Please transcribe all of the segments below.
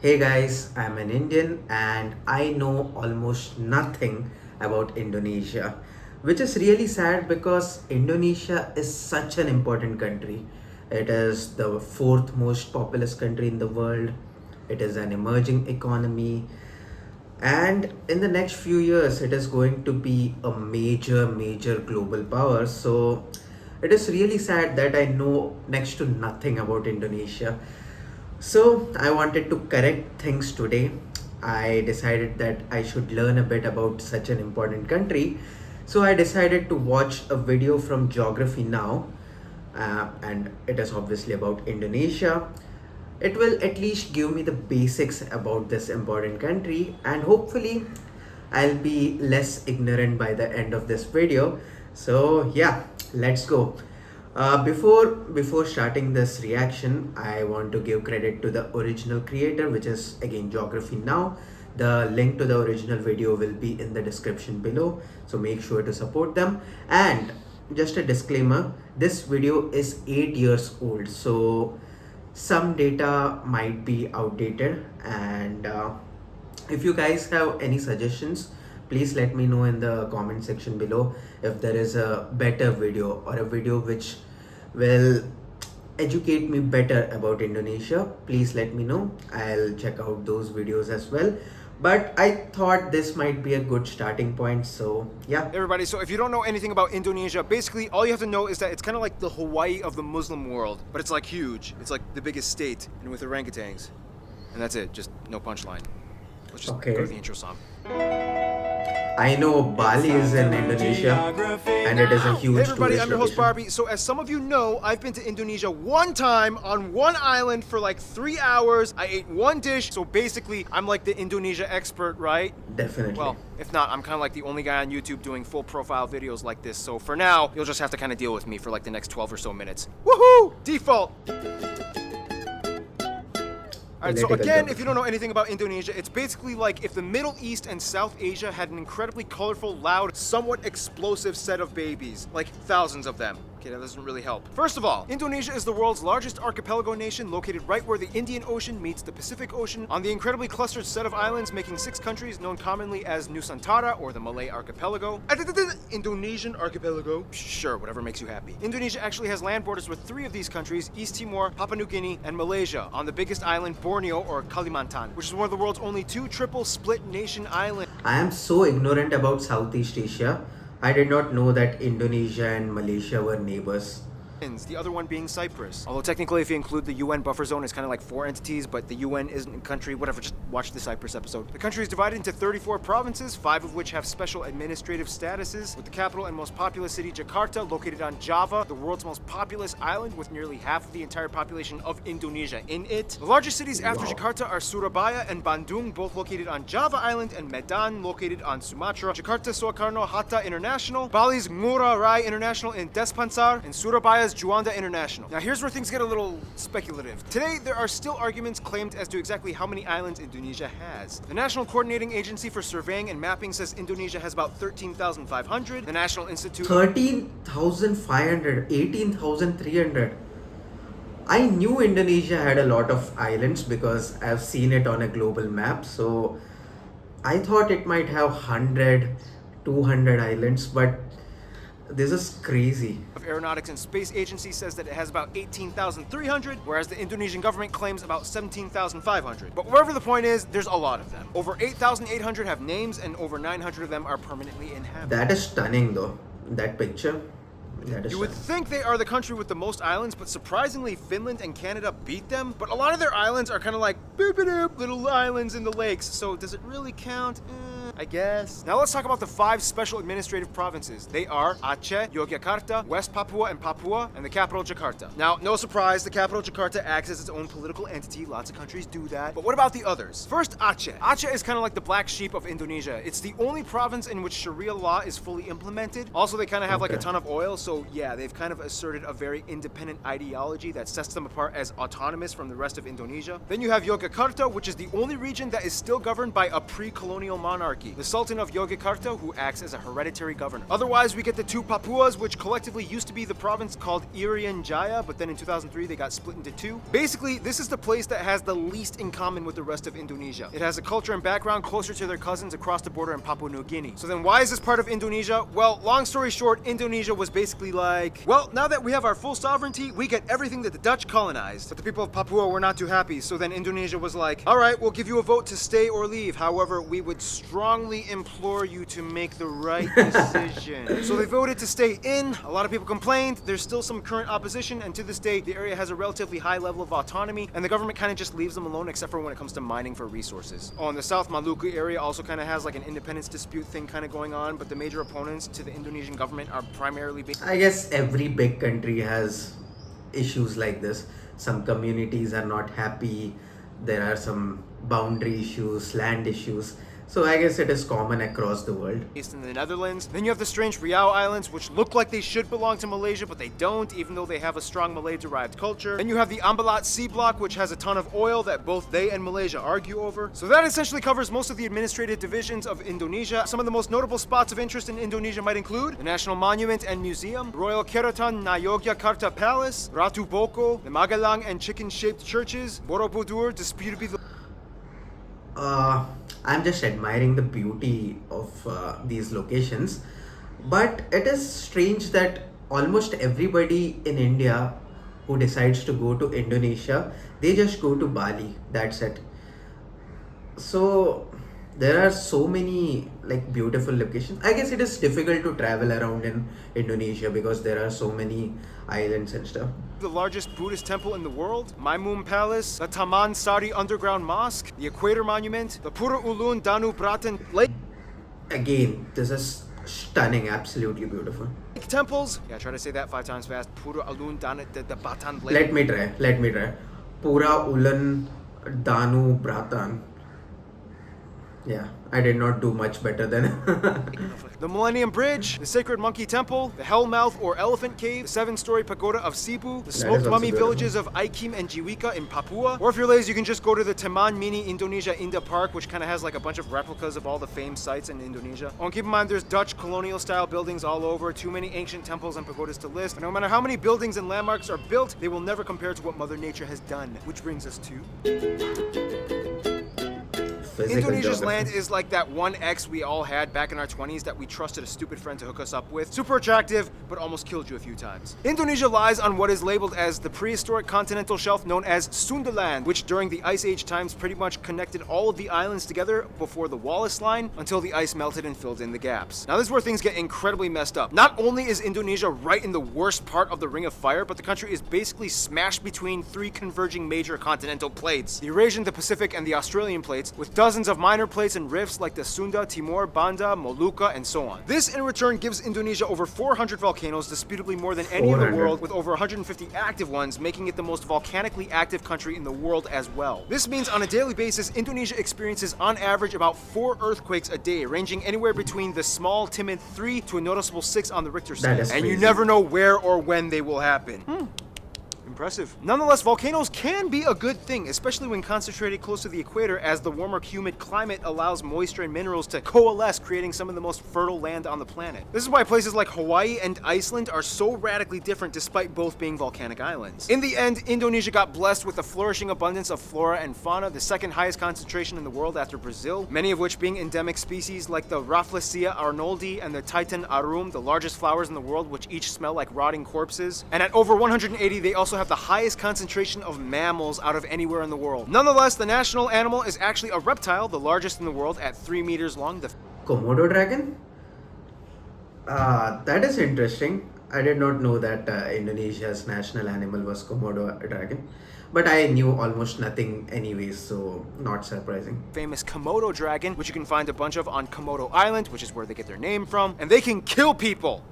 Hey guys, I'm an Indian and I know almost nothing about Indonesia, which is really sad because Indonesia is such an important country. It is the fourth most populous country in the world. It is an emerging economy, and in the next few years it is going to be a major global power. So it is really sad that I know next to nothing about Indonesia. So I wanted to correct things today. I decided that I should learn a bit about such an important country. So I decided to watch a video from Geography Now, and it is obviously about Indonesia. It will at least give me the basics about this important country, and hopefully I'll be less ignorant by the end of this video. So yeah, let's go. Before starting this reaction, I want to give credit to the original creator, which is again Geography Now. The link to the original video will be in the description below, so make sure to support them. And just a disclaimer, this video is 8 years old, so some data might be outdated. And if you guys have any suggestions, please let me know in the comment section below. If there is a better video or a video which will educate me better about Indonesia, please let me know. I'll check out those videos as well. But I thought this might be a good starting point, so yeah. Everybody, so if you don't know anything about Indonesia, basically all you have to know is that it's kind of like the Hawaii of the Muslim world, but it's like huge. It's like the biggest state, and with orangutans. And that's it, just no punchline. Let's just go to the intro song. I know Bali is in Indonesia, and it is a huge Hey everybody, tourist I'm your host location. Barbie. So as some of you know, I've been to Indonesia one time on one island for like 3 hours. I ate one dish, so basically I'm like the Indonesia expert, right? Definitely. Well, if not, I'm kind of like the only guy on YouTube doing full profile videos like this. So for now, you'll just have to kind of deal with me for like the next 12 or so minutes. Woohoo! Default! Alright, so again, if you don't know anything about Indonesia, it's basically like if the Middle East and South Asia had an incredibly colorful, loud, somewhat explosive set of babies. Like thousands of them. Okay, that doesn't really help. First of all, Indonesia is the world's largest archipelago nation, located right where the Indian Ocean meets the Pacific Ocean, on the incredibly clustered set of islands, making 6 countries known commonly as Nusantara, or the Malay Archipelago. Indonesian Archipelago. Sure, whatever makes you happy. Indonesia actually has land borders with 3 of these countries, East Timor, Papua New Guinea, and Malaysia, on the biggest island, Borneo, or Kalimantan, which is one of the world's only 2 triple split nation islands. I am so ignorant about Southeast Asia. I did not know that Indonesia and Malaysia were neighbors. The other one being Cyprus. Although technically if you include the UN buffer zone, it's kind of like 4 entities, but the UN isn't a country, whatever, just watch the Cyprus episode. The country is divided into 34 provinces, 5 of which have special administrative statuses, with the capital and most populous city, Jakarta, located on Java, the world's most populous island with nearly half of the entire population of Indonesia in it. The largest cities after Jakarta are Surabaya and Bandung, both located on Java Island, and Medan, located on Sumatra. Jakarta Soekarno-Hatta International, Bali's Ngurah Rai International in Despansar, and Surabaya's Juanda International. Now here's where things get a little speculative. Today, there are still arguments claimed as to exactly how many islands Indonesia has. The National Coordinating Agency for Surveying and Mapping says Indonesia has about 13,500. The National Institute... 13,500, 18,300. I knew Indonesia had a lot of islands because I've seen it on a global map. So I thought it might have 100, 200 islands, but this is crazy. Of Aeronautics and Space Agency says that it has about 18,300, whereas the Indonesian government claims about 17,500. But wherever the point is, there's a lot of them. Over 8,800 have names, and over 900 of them are permanently inhabited. That is stunning though. That picture. That is You would think they are the country with the most islands, but surprisingly, Finland and Canada beat them. But a lot of their islands are kind of like boop-a-doop, little islands in the lakes. So does it really count? I guess. Now let's talk about the 5 special administrative provinces. They are Aceh, Yogyakarta, West Papua and Papua, and the capital Jakarta. Now, no surprise, the capital Jakarta acts as its own political entity. Lots of countries do that. But what about the others? First, Aceh. Aceh is kind of like the black sheep of Indonesia. It's the only province in which Sharia law is fully implemented. Also, they kind of have like a ton of oil, so yeah, they've kind of asserted a very independent ideology that sets them apart as autonomous from the rest of Indonesia. Then you have Yogyakarta, which is the only region that is still governed by a pre-colonial monarchy. monarchy, the Sultan of Yogyakarta, who acts as a hereditary governor. Otherwise, we get the two Papuas, which collectively used to be the province called Irian Jaya, but then in 2003 they got split into two. Basically, this is the place that has the least in common with the rest of Indonesia. It has a culture and background closer to their cousins across the border in Papua New Guinea. So then why is this part of Indonesia? Well, long story short, Indonesia was basically like, well, now that we have our full sovereignty, we get everything that the Dutch colonized. But the people of Papua were not too happy, so then Indonesia was like, all right, we'll give you a vote to stay or leave. However, we would strongly implore you to make the right decision. So they voted to stay in. A lot of people complained. There's still some current opposition, and to this day, the area has a relatively high level of autonomy, and the government kind of just leaves them alone except for when it comes to mining for resources. Oh, and the South Maluku area also kind of has like an independence dispute thing kind of going on, but the major opponents to the Indonesian government are primarily I guess every big country has issues like this. Some communities are not happy, there are some boundary issues, land issues. So I guess it is common across the world. based in the Netherlands. Then you have the strange Riau Islands, which look like they should belong to Malaysia, but they don't, even though they have a strong Malay-derived culture. Then you have the Ambalat Sea Block, which has a ton of oil that both they and Malaysia argue over. So that essentially covers most of the administrative divisions of Indonesia. Some of the most notable spots of interest in Indonesia might include the National Monument and Museum, Royal Keraton na Yogyakarta Palace, Ratu Boko, the Magelang and chicken-shaped churches, Borobudur, disputably the I'm just admiring the beauty of these locations, but it is strange that almost everybody in India who decides to go to Indonesia, they just go to Bali. That's it. So there are so many like beautiful locations. I guess it is difficult to travel around in Indonesia because there are so many islands and stuff. the largest Buddhist temple in the world, Maimun Palace, the Taman Sari Underground Mosque, the Equator Monument, the Pura Ulun Danu Bratan Lake Again, this is stunning, absolutely beautiful. temples. Yeah, try to say that 5 times fast. Pura Ulun Danu the Batan Lake. Let me try. Pura Ulan Danu Bratan. Yeah, I did not do much better than. The Millennium Bridge, the Sacred Monkey Temple, the Hellmouth or Elephant Cave, the 7-story pagoda of Cebu, the is smoked also mummy beautiful. villages of Aikim and Jiwika in Papua. Or if you're lazy, you can just go to the Taman Mini Indonesia Indah Park, which kind of has like a bunch of replicas of all the famed sites in Indonesia. Oh, and keep in mind, there's Dutch colonial style buildings all over, too many ancient temples and pagodas to list. And no matter how many buildings and landmarks are built, they will never compare to what Mother Nature has done. Which brings us to... Physical Indonesia's geography. land is like that one ex we all had back in our 20s that we trusted a stupid friend to hook us up with. Super attractive, but almost killed you a few times. Indonesia lies on what is labeled as the prehistoric continental shelf known as Sundaland, which during the Ice Age times pretty much connected all of the islands together before the Wallace Line until the ice melted and filled in the gaps. Now this is where things get incredibly messed up. Not only is Indonesia right in the worst part of the Ring of Fire, but the country is basically smashed between 3 converging major continental plates. The Eurasian, the Pacific, and the Australian plates, with dozens of minor plates and rifts like the Sunda, Timor, Banda, Molucca, and so on. This in return gives Indonesia over 400 volcanoes, disputably more than any in the 400. world, with over 150 active ones, making it the most volcanically active country in the world as well. This means on a daily basis, Indonesia experiences on average about 4 earthquakes a day, ranging anywhere between the small, timid 3 to a noticeable 6 on the Richter scale. That is And you crazy. never know where or when they will happen. Impressive. Nonetheless, volcanoes can be a good thing, especially when concentrated close to the equator, as the warmer, humid climate allows moisture and minerals to coalesce, creating some of the most fertile land on the planet. This is why places like Hawaii and Iceland are so radically different despite both being volcanic islands. In the end, Indonesia got blessed with a flourishing abundance of flora and fauna, the second highest concentration in the world after Brazil, many of which being endemic species like the Rafflesia arnoldi and the Titan arum, the largest flowers in the world, which each smell like rotting corpses. And at over 180, they also have the highest concentration of mammals out of anywhere in the world. Nonetheless, the national animal is actually a reptile, the largest in the world at 3 meters long. The Komodo dragon? That is interesting. I did not know that Indonesia's national animal was Komodo dragon. But I knew almost nothing anyways, so not surprising. famous Komodo dragon, which you can find a bunch of on Komodo Island, which is where they get their name from, and they can kill people.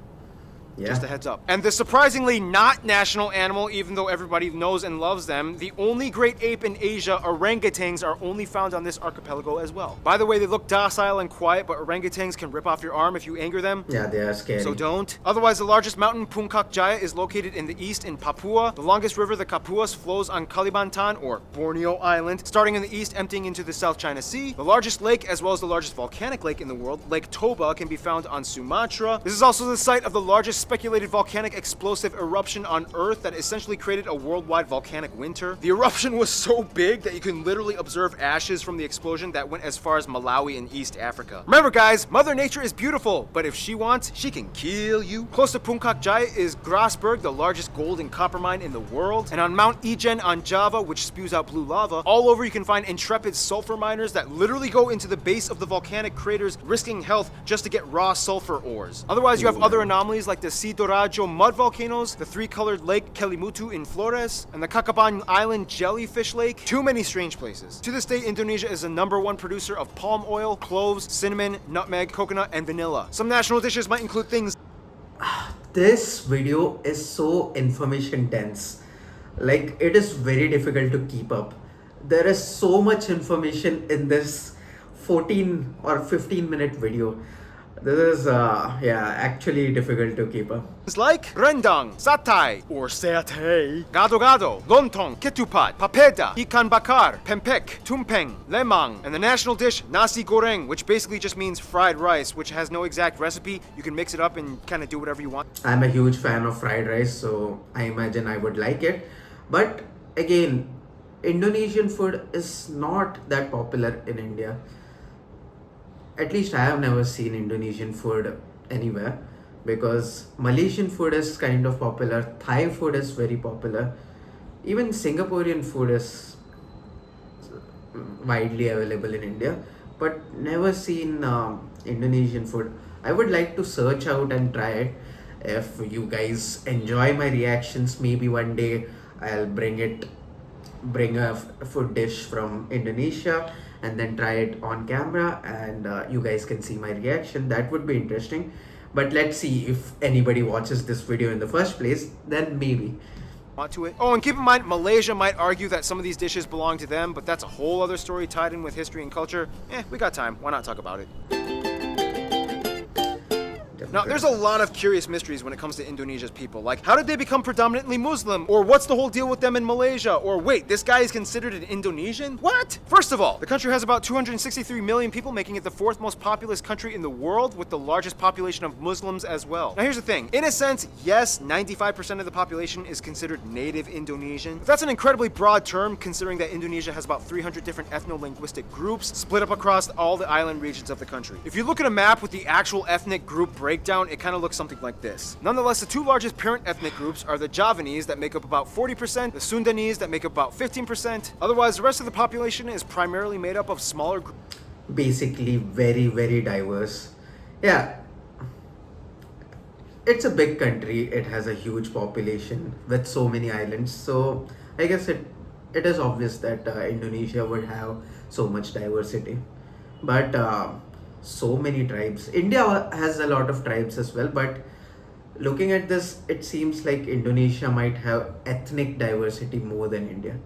Just a heads up. And the surprisingly not national animal, even though everybody knows and loves them, the only great ape in Asia, orangutans, are only found on this archipelago as well. By the way, they look docile and quiet, but orangutans can rip off your arm if you anger them. Yeah, they are scary. So don't. Otherwise, the largest mountain, Puncak Jaya, is located in the east in Papua. The longest river, the Kapuas, flows on Kalimantan, or Borneo Island, starting in the east, emptying into the South China Sea. The largest lake, as well as the largest volcanic lake in the world, Lake Toba, can be found on Sumatra. This is also the site of the largest speculated volcanic explosive eruption on Earth that essentially created a worldwide volcanic winter. The eruption was so big that you can literally observe ashes from the explosion that went as far as Malawi in East Africa. Remember guys, Mother Nature is beautiful, but if she wants, she can kill you. Close to Puncak Jaya is Grasberg, the largest gold and copper mine in the world. And on Mount Ijen on Java, which spews out blue lava, all over you can find intrepid sulfur miners that literally go into the base of the volcanic craters, risking health just to get raw sulfur ores. Otherwise, you have other anomalies like the Sidoarjo mud volcanoes, the three-colored lake Kelimutu in Flores, and the Kakaban Island jellyfish lake. Too many strange places. To this day, Indonesia is the #1 producer of palm oil, cloves, cinnamon, nutmeg, coconut, and vanilla. Some national dishes might include things. This video is so information dense. Like, it is very difficult to keep up. There is so much information in this 14 or 15-minute video. This is actually difficult to keep up. Like rendang, satay, or satay, gado-gado, lontong, ketupat, papeda, ikan bakar, pempek, tumpeng, lemang, and the national dish nasi goreng, which basically just means fried rice, which has no exact recipe. You can mix it up and kind of do whatever you want. I'm a huge fan of fried rice, so I imagine I would like it. But again, Indonesian food is not that popular in India. At least I have never seen Indonesian food anywhere, because Malaysian food is kind of popular, Thai food is very popular, even Singaporean food is widely available in India, but never seen Indonesian food. I would like to search out and try it. If you guys enjoy my reactions, maybe one day I'll bring a food dish from Indonesia and then try it on camera, and you guys can see my reaction. That would be interesting. But let's see if anybody watches this video in the first place, then maybe. To it. Oh, and keep in mind, Malaysia might argue that some of these dishes belong to them, but that's a whole other story tied in with history and culture. We got time. Why not talk about it? Now, there's a lot of curious mysteries when it comes to Indonesia's people. Like, how did they become predominantly Muslim? Or what's the whole deal with them in Malaysia? Or wait, this guy is considered an Indonesian? What? First of all, the country has about 263 million people, making it the 4th most populous country in the world, with the largest population of Muslims as well. Now, here's the thing. In a sense, yes, 95% of the population is considered native Indonesian. But that's an incredibly broad term, considering that Indonesia has about 300 different ethno-linguistic groups split up across all the island regions of the country. If you look at a map with the actual ethnic group breakdown, it kind of looks something like this. Nonetheless, the two largest parent ethnic groups are the Javanese, that make up about 40%, the Sundanese, that make up about 15%. Otherwise, the rest of the population is primarily made up of smaller groups. Basically, very, very diverse. Yeah. It's a big country. It has a huge population with so many islands. So I guess it is obvious that Indonesia would have so much diversity. But so many tribes. India has a lot of tribes as well, but looking at this, it seems like Indonesia might have ethnic diversity more than India.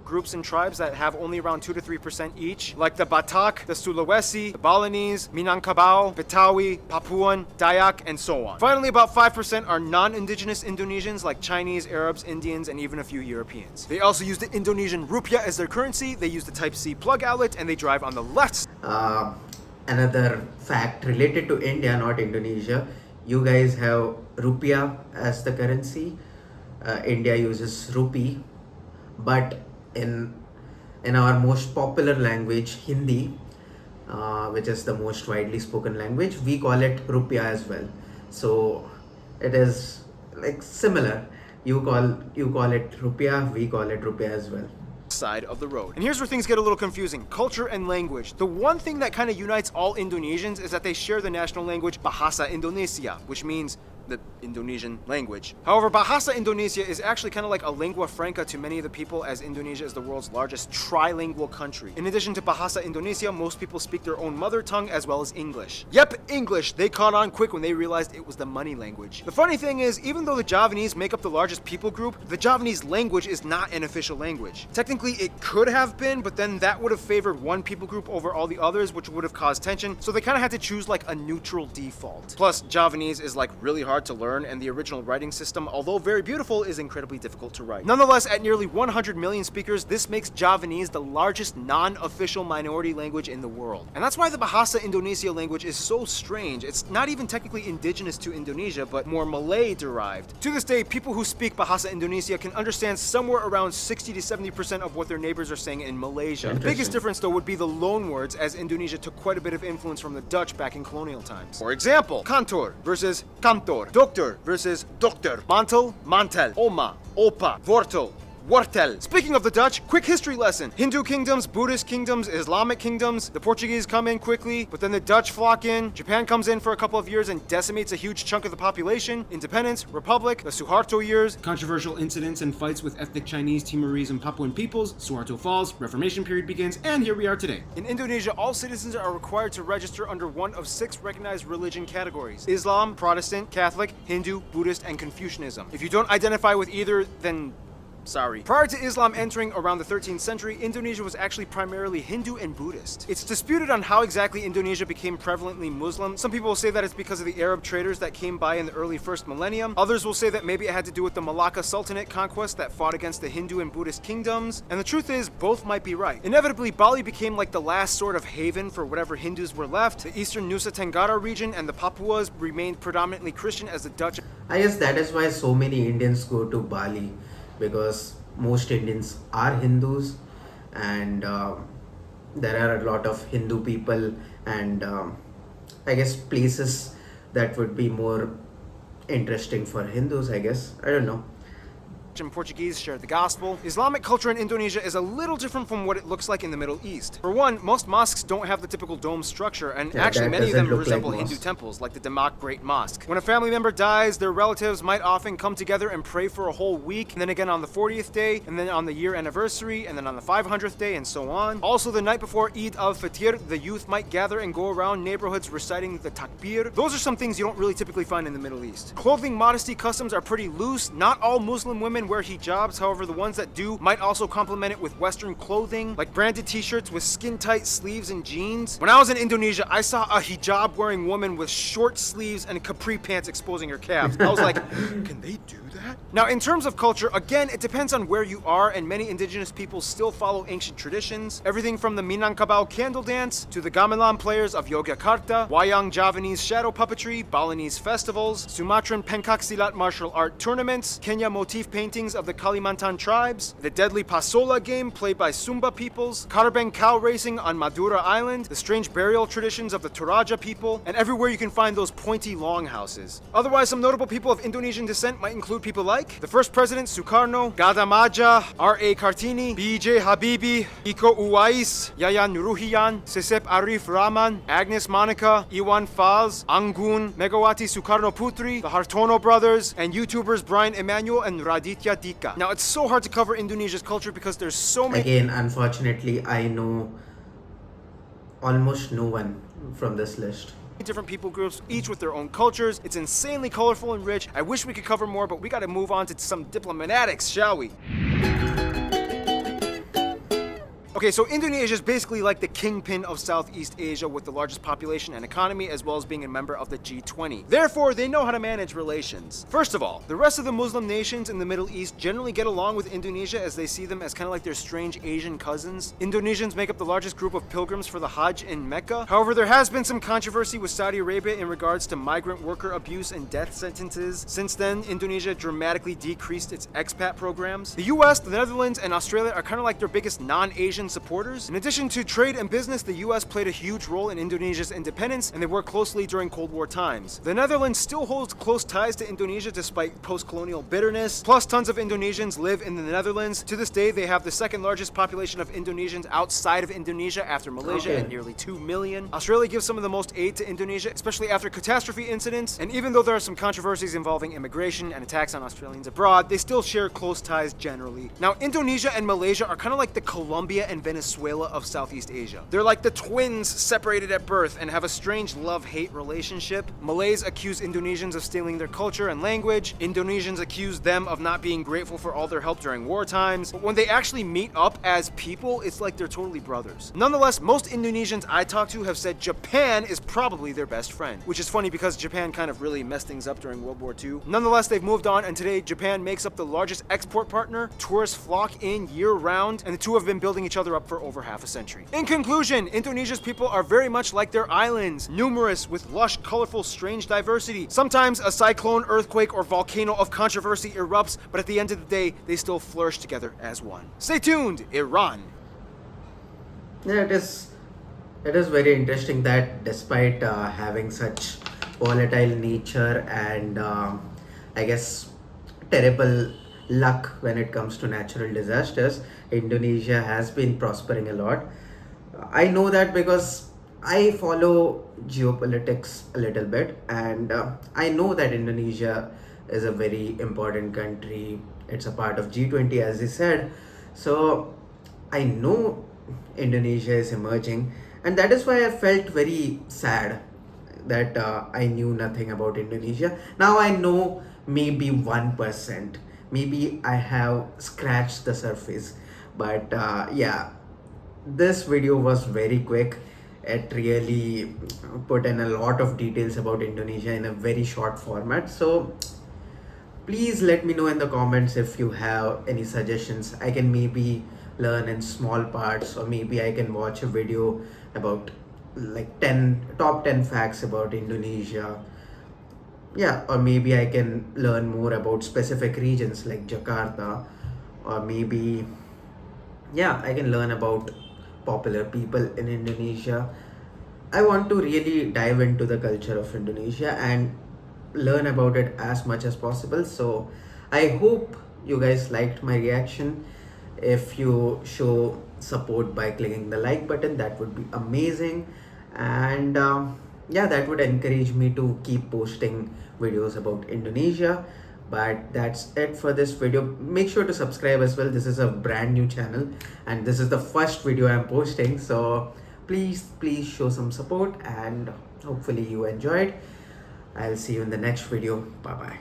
Groups and tribes that have only around 2 to 3% each, like the Batak, the Sulawesi, the Balinese, Minangkabau, Betawi, Papuan, Dayak, and so on. Finally, about 5% are non-indigenous Indonesians, like Chinese, Arabs, Indians, and even a few Europeans. They also use the Indonesian rupiah as their currency, they use the Type-C plug outlet, and they drive on the left. Another fact related to India, not Indonesia, you guys have rupiah as the currency. India uses rupee, but in our most popular language, Hindi, which is the most widely spoken language, we call it rupiah as well. So it is like similar. You call it rupiah, we call it rupiah as well. Side of the road. And here's where things get a little confusing. Culture and language. The one thing that kind of unites all Indonesians is that they share the national language Bahasa Indonesia, which means the Indonesian language. However, Bahasa Indonesia is actually kind of like a lingua franca to many of the people, as Indonesia is the world's largest trilingual country. In addition to Bahasa Indonesia, most people speak their own mother tongue as well as English. Yep, English. They caught on quick when they realized it was the money language. The funny thing is, even though the Javanese make up the largest people group, the Javanese language is not an official language. Technically, it could have been, but then that would have favored one people group over all the others, which would have caused tension, so they kind of had to choose like a neutral default. Plus, Javanese is like really hard to learn, and the original writing system, although very beautiful, is incredibly difficult to write. Nonetheless, at nearly 100 million speakers, this makes Javanese the largest non-official minority language in the world. And that's why the Bahasa Indonesia language is so strange. It's not even technically indigenous to Indonesia, but more Malay-derived. To this day, people who speak Bahasa Indonesia can understand somewhere around 60 to 70% of what their neighbors are saying in Malaysia. The biggest difference, though, would be the loan words, as Indonesia took quite a bit of influence from the Dutch back in colonial times. For example, kantor versus kantor, doctor versus dokter, mantel, mantel, oma, opa, wortel, wortel. Speaking of the Dutch, quick history lesson. Hindu kingdoms, Buddhist kingdoms, Islamic kingdoms. The Portuguese come in quickly, but then the Dutch flock in. Japan comes in for a couple of years and decimates a huge chunk of the population. Independence, Republic, the Suharto years. Controversial incidents and fights with ethnic Chinese, Timorese, and Papuan peoples. Suharto falls, Reformation period begins, and here we are today. In Indonesia, all citizens are required to register under one of 6 recognized religion categories: Islam, Protestant, Catholic, Hindu, Buddhist, and Confucianism. If you don't identify with either, then sorry. Prior to Islam entering around the 13th century, Indonesia was actually primarily Hindu and Buddhist. It's disputed on how exactly Indonesia became prevalently Muslim. Some people will say that it's because of the Arab traders that came by in the early first millennium. Others will say that maybe it had to do with the Malacca Sultanate conquest that fought against the Hindu and Buddhist kingdoms. And the truth is, both might be right. Inevitably, Bali became like the last sort of haven for whatever Hindus were left. The eastern Nusa Tenggara region and the Papuas remained predominantly Christian, as the Dutch. I guess that is why so many Indians go to Bali, because most Indians are Hindus, and there are a lot of Hindu people, and I guess places that would be more interesting for Hindus, I guess. I don't know. And Portuguese share the gospel. Islamic culture in Indonesia is a little different from what it looks like in the Middle East. For one, most mosques don't have the typical dome structure, and actually many of them resemble Hindu temples, like the Demak Great Mosque. When a family member dies, their relatives might often come together and pray for a whole week, and then again on the 40th day, and then on the year anniversary, and then on the 500th day, and so on. Also, the night before Eid al-Fitr, the youth might gather and go around neighborhoods reciting the takbir. Those are some things you don't really typically find in the Middle East. Clothing modesty customs are pretty loose. Not all Muslim women wear hijabs, however the ones that do might also complement it with Western clothing, like branded t-shirts with skin-tight sleeves and jeans. When I was in Indonesia, I saw a hijab-wearing woman with short sleeves and capri pants exposing her calves. I was like, can they do that? Now, in terms of culture, again, it depends on where you are, and many indigenous peoples still follow ancient traditions. Everything from the Minangkabau candle dance to the gamelan players of Yogyakarta, Wayang Javanese shadow puppetry, Balinese festivals, Sumatran pencak silat martial art tournaments, Kenya motif paintings of the Kalimantan tribes, the deadly Pasola game played by Sumba peoples, Karabeng cow racing on Madura Island, the strange burial traditions of the Toraja people, and everywhere you can find those pointy longhouses. Otherwise, some notable people of Indonesian descent might include people like the first president Sukarno, Gada Maja, R.A. Kartini, B.J. Habibie, Iko Uwais, Yayan Ruhian, Sisip Arif Rahman, Agnes Monica, Iwan Fals, Anggun, Megawati Sukarno Putri, the Hartono brothers, and YouTubers Brian Emanuel and Raditya Dika. Now, it's so hard to cover Indonesia's culture because there's so many. Again, unfortunately, I know almost no one from this list. Different people groups, each with their own cultures. It's insanely colorful and rich. I wish we could cover more, but we gotta move on to some diplomatics, shall we? Okay, so Indonesia is basically like the kingpin of Southeast Asia, with the largest population and economy, as well as being a member of the G20. Therefore, they know how to manage relations. First of all, the rest of the Muslim nations in the Middle East generally get along with Indonesia, as they see them as kind of like their strange Asian cousins. Indonesians make up the largest group of pilgrims for the Hajj in Mecca. However, there has been some controversy with Saudi Arabia in regards to migrant worker abuse and death sentences. Since then, Indonesia dramatically decreased its expat programs. The US, the Netherlands, and Australia are kind of like their biggest non-Asian supporters. In addition to trade and business, the US played a huge role in Indonesia's independence, and they worked closely during Cold War times. The Netherlands still holds close ties to Indonesia despite post-colonial bitterness. Plus, tons of Indonesians live in the Netherlands. To this day, they have the second largest population of Indonesians outside of Indonesia after Malaysia at nearly 2 million. Australia gives some of the most aid to Indonesia, especially after catastrophe incidents. And even though there are some controversies involving immigration and attacks on Australians abroad, they still share close ties generally. Now, Indonesia and Malaysia are kind of like the Colombia and Venezuela of Southeast Asia. They're like the twins separated at birth and have a strange love-hate relationship. Malays accuse Indonesians of stealing their culture and language. Indonesians accuse them of not being grateful for all their help during war times. But when they actually meet up as people, it's like they're totally brothers. Nonetheless, most Indonesians I talk to have said Japan is probably their best friend, which is funny because Japan kind of really messed things up during World War II. Nonetheless, they've moved on, and today Japan makes up the largest export partner. Tourists flock in year-round, and the two have been building each other up for over half a century. In conclusion, Indonesia's people are very much like their islands, numerous with lush, colorful, strange diversity. Sometimes a cyclone, earthquake, or volcano of controversy erupts, but at the end of the day, they still flourish together as one. Stay tuned, Iran. Yeah, it is very interesting that despite having such volatile nature and I guess terrible luck when it comes to natural disasters, Indonesia has been prospering a lot. I know that because I follow geopolitics a little bit, and I know that Indonesia is a very important country. It's a part of G20, as you said. So I know Indonesia is emerging, and that is why I felt very sad that I knew nothing about Indonesia. Now I know maybe 1%. Maybe I have scratched the surface. But yeah, this video was very quick. It really put in a lot of details about Indonesia in a very short format. So please let me know in the comments if you have any suggestions. I can maybe learn in small parts, or maybe I can watch a video about like 10 top 10 facts about Indonesia. Yeah, or maybe I can learn more about specific regions like Jakarta, or maybe yeah, I can learn about popular people in Indonesia. I want to really dive into the culture of Indonesia and learn about it as much as possible. So I hope you guys liked my reaction. If you show support by clicking the like button, that would be amazing. And yeah, that would encourage me to keep posting videos about Indonesia. But that's it for this video. Make sure to subscribe as well. This is a brand new channel and this is the first video I'm posting, so please show some support, and hopefully you enjoyed. I'll see you in the next video. Bye bye.